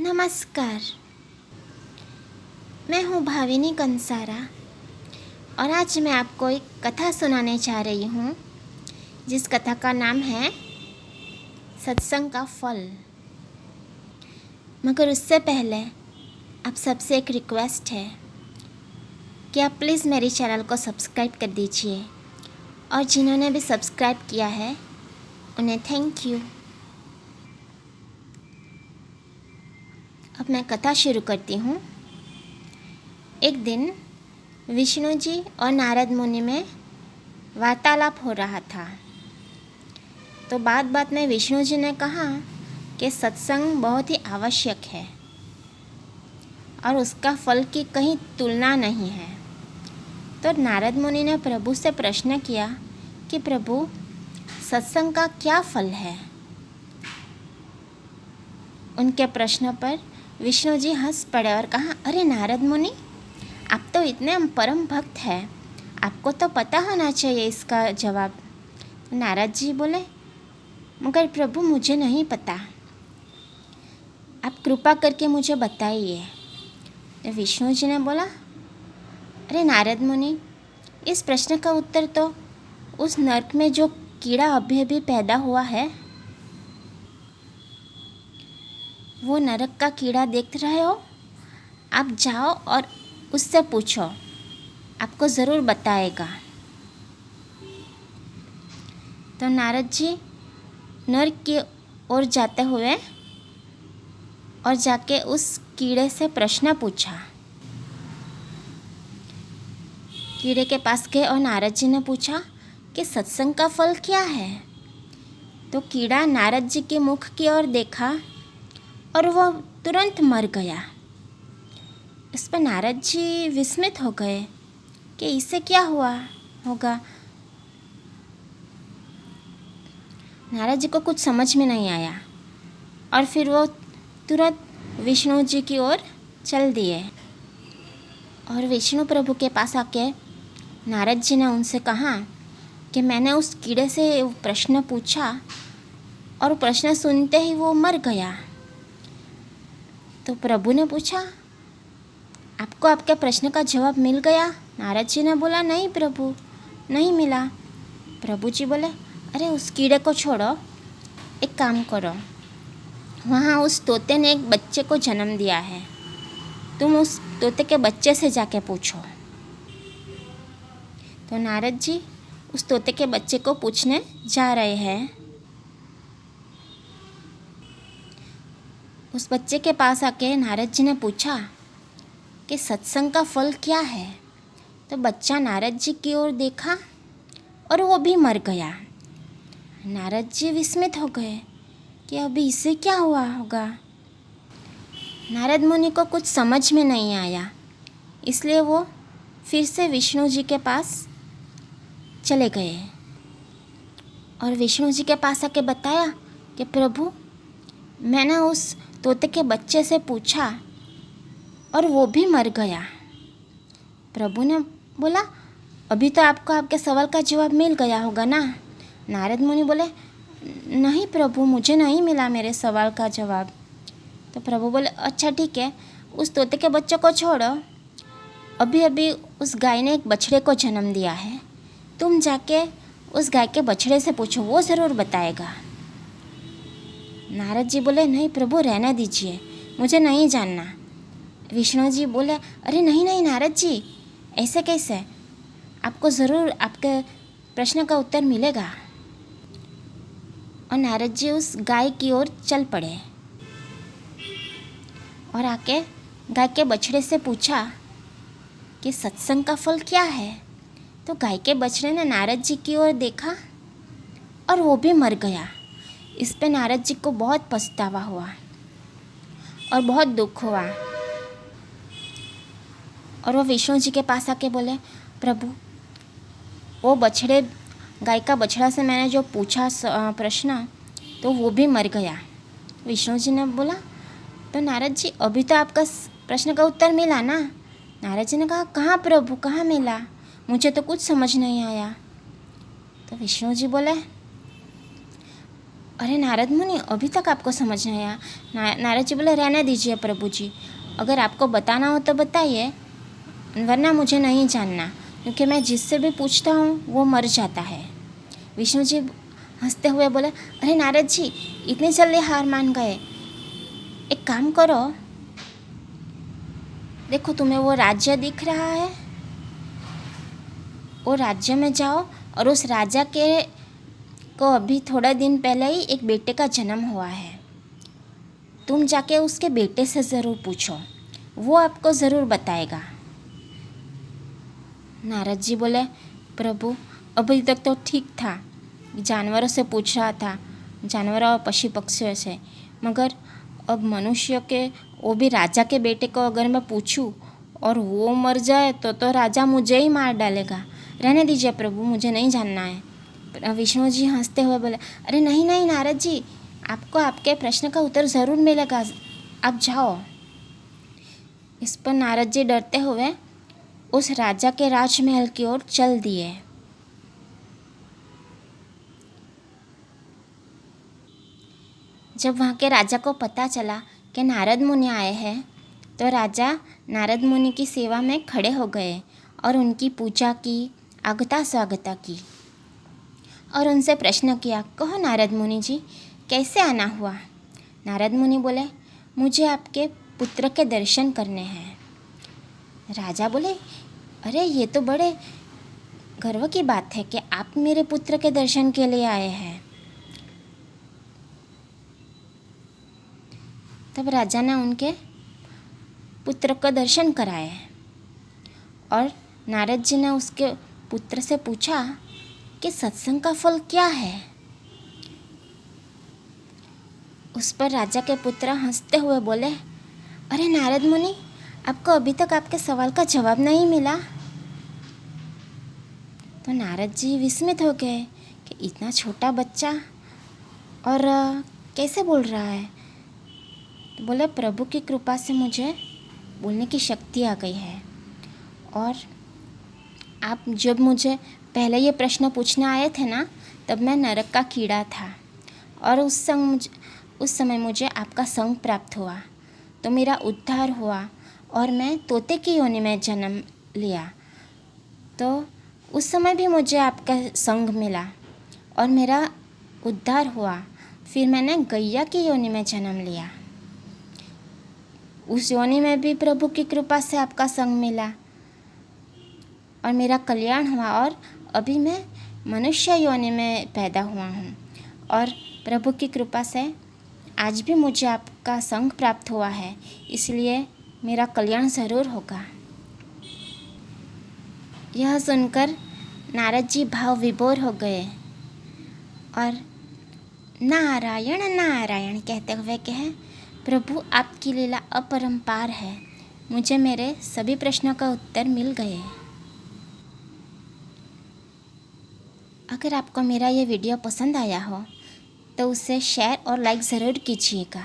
नमस्कार। मैं हूँ भाविनी कंसारा और आज मैं आपको एक कथा सुनाने जा रही हूँ जिस कथा का नाम है सत्संग का फल। मगर उससे पहले आप सबसे एक रिक्वेस्ट है कि आप प्लीज़ मेरे चैनल को सब्सक्राइब कर दीजिए और जिन्होंने भी सब्सक्राइब किया है उन्हें थैंक यू। अब मैं कथा शुरू करती हूँ। एक दिन विष्णु जी और नारद मुनि में वार्तालाप हो रहा था। तो बात बात में विष्णु जी ने कहा कि सत्संग बहुत ही आवश्यक है और उसका फल की कहीं तुलना नहीं है। तो नारद मुनि ने प्रभु से प्रश्न किया कि प्रभु, सत्संग का क्या फल है? उनके प्रश्न पर विष्णु जी हंस पड़े और कहा, अरे नारद मुनि, आप तो इतने परम भक्त हैं, आपको तो पता होना चाहिए इसका जवाब। तो नारद जी बोले, मगर प्रभु मुझे नहीं पता, आप कृपा करके मुझे बताइए। तो विष्णु जी ने बोला, अरे नारद मुनि, इस प्रश्न का उत्तर तो उस नरक में जो कीड़ा अभी अभी पैदा हुआ है, वो नरक का कीड़ा देख रहे हो, आप जाओ और उससे पूछो, आपको ज़रूर बताएगा। तो नारद जी नरक की ओर जाते हुए और जाके उस कीड़े से प्रश्न पूछा। कीड़े के पास गए और नारद जी ने पूछा कि सत्संग का फल क्या है? तो कीड़ा नारद जी के मुख की ओर देखा और वो तुरंत मर गया। इस पर नारद जी विस्मित हो गए कि इसे क्या हुआ होगा। नारद जी को कुछ समझ में नहीं आया और फिर वो तुरंत विष्णु जी की ओर चल दिए। और विष्णु प्रभु के पास आके नारद जी ने उनसे कहा कि मैंने उस कीड़े से प्रश्न पूछा और प्रश्न सुनते ही वो मर गया। तो प्रभु ने पूछा, आपको आपके प्रश्न का जवाब मिल गया? नारद जी ने बोला, नहीं प्रभु, नहीं मिला। प्रभु जी बोले, अरे उस कीड़े को छोड़ो, एक काम करो, वहाँ उस तोते ने एक बच्चे को जन्म दिया है, तुम उस तोते के बच्चे से जाके पूछो। तो नारद जी उस तोते के बच्चे को पूछने जा रहे हैं। उस बच्चे के पास आके नारद जी ने पूछा कि सत्संग का फल क्या है? तो बच्चा नारद जी की ओर देखा और वो भी मर गया। नारद जी विस्मित हो गए कि अभी इसे क्या हुआ होगा। नारद मुनि को कुछ समझ में नहीं आया, इसलिए वो फिर से विष्णु जी के पास चले गए और विष्णु जी के पास आके बताया कि प्रभु, मैंने उस तोते के बच्चे से पूछा और वो भी मर गया। प्रभु ने बोला, अभी तो आपको आपके सवाल का जवाब मिल गया होगा ना? नारद मुनि बोले, नहीं प्रभु, मुझे नहीं मिला मेरे सवाल का जवाब। तो प्रभु बोले, अच्छा ठीक है, उस तोते के बच्चे को छोड़ो, अभी अभी उस गाय ने एक बछड़े को जन्म दिया है, तुम जाके उस गाय के बछड़े से पूछो, वो ज़रूर बताएगा। नारद जी बोले, नहीं प्रभु, रहने दीजिए, मुझे नहीं जानना। विष्णु जी बोले, अरे नहीं नहीं नारद जी, ऐसे कैसे, आपको ज़रूर आपके प्रश्न का उत्तर मिलेगा। और नारद जी उस गाय की ओर चल पड़े और आके गाय के बछड़े से पूछा कि सत्संग का फल क्या है? तो गाय के बछड़े ने नारद जी की ओर देखा और वो भी मर गया। इस पे नारद जी को बहुत पछतावा हुआ और बहुत दुख हुआ और वो विष्णु जी के पास आके बोले, प्रभु, वो बछड़े, गाय का बछड़ा से मैंने जो पूछा प्रश्न, तो वो भी मर गया। विष्णु जी ने बोला, तो नारद जी, अभी तो आपका प्रश्न का उत्तर मिला ना? नारद जी ने कहा, कहाँ प्रभु, कहाँ मिला, मुझे तो कुछ समझ नहीं आया। तो विष्णु जी बोले, अरे नारद मुनि, अभी तक आपको समझ नहीं आया? नारद जी बोले, रहने दीजिए प्रभु जी, अगर आपको बताना हो तो बताइए, वरना मुझे नहीं जानना, क्योंकि मैं जिससे भी पूछता हूँ वो मर जाता है। विष्णु जी हंसते हुए बोले, अरे नारद जी, इतनी जल्दी हार मान गए? एक काम करो, देखो तुम्हें वो राज्य दिख रहा है, वो राज्य में जाओ और उस राजा के को अभी थोड़ा दिन पहले ही एक बेटे का जन्म हुआ है। तुम जाके उसके बेटे से ज़रूर पूछो, वो आपको ज़रूर बताएगा। नारद जी बोले, प्रभु अभी तक तो ठीक था, जानवरों से पूछ रहा था, जानवरों और पशु पक्षियों से, मगर अब मनुष्य के, वो भी राजा के बेटे को अगर मैं पूछूं और वो मर जाए तो राजा मुझे ही मार डालेगा। रहने दीजिए प्रभु, मुझे नहीं जानना है। विष्णु जी हंसते हुए बोले, अरे नहीं नहीं नारद जी, आपको आपके प्रश्न का उत्तर ज़रूर मिलेगा, आप जाओ। इस पर नारद जी डरते हुए उस राजा के राजमहल की ओर चल दिए। जब वहाँ के राजा को पता चला कि नारद मुनि आए हैं, तो राजा नारद मुनि की सेवा में खड़े हो गए और उनकी पूजा की, आगता स्वागता की और उनसे प्रश्न किया, कहो नारद मुनि जी, कैसे आना हुआ? नारद मुनि बोले, मुझे आपके पुत्र के दर्शन करने हैं। राजा बोले, अरे ये तो बड़े गर्व की बात है कि आप मेरे पुत्र के दर्शन के लिए आए हैं। तब राजा ने उनके पुत्र को दर्शन कराए और नारद जी ने उसके पुत्र से पूछा कि सत्संग का फल क्या है। उस पर राजा के पुत्र हंसते हुए बोले, अरे नारद मुनि, आपको अभी तक आपके सवाल का जवाब नहीं मिला? तो नारद जी विस्मित हो गए कि इतना छोटा बच्चा और कैसे बोल रहा है। तो बोले, प्रभु की कृपा से मुझे बोलने की शक्ति आ गई है, और आप जब मुझे पहले ये प्रश्न पूछने आए थे ना, तब मैं नरक का कीड़ा था और उस समय मुझे आपका संग प्राप्त हुआ, तो मेरा उद्धार हुआ और मैं तोते की योनि में जन्म लिया। तो उस समय भी मुझे आपका संग मिला और मेरा उद्धार हुआ। फिर मैंने गैया की योनि में जन्म लिया, उस योनि में भी प्रभु की कृपा से आपका संग मिला और मेरा कल्याण हुआ, और अभी मैं मनुष्य योनि में पैदा हुआ हूँ और प्रभु की कृपा से आज भी मुझे आपका संग प्राप्त हुआ है, इसलिए मेरा कल्याण ज़रूर होगा। यह सुनकर नारद जी भाव विभोर हो गए और नारायण नारायण कहते हुए कहे, प्रभु आपकी लीला अपरंपार है, मुझे मेरे सभी प्रश्नों का उत्तर मिल गए। अगर आपको मेरा ये वीडियो पसंद आया हो तो उसे शेयर और लाइक ज़रूर कीजिएगा।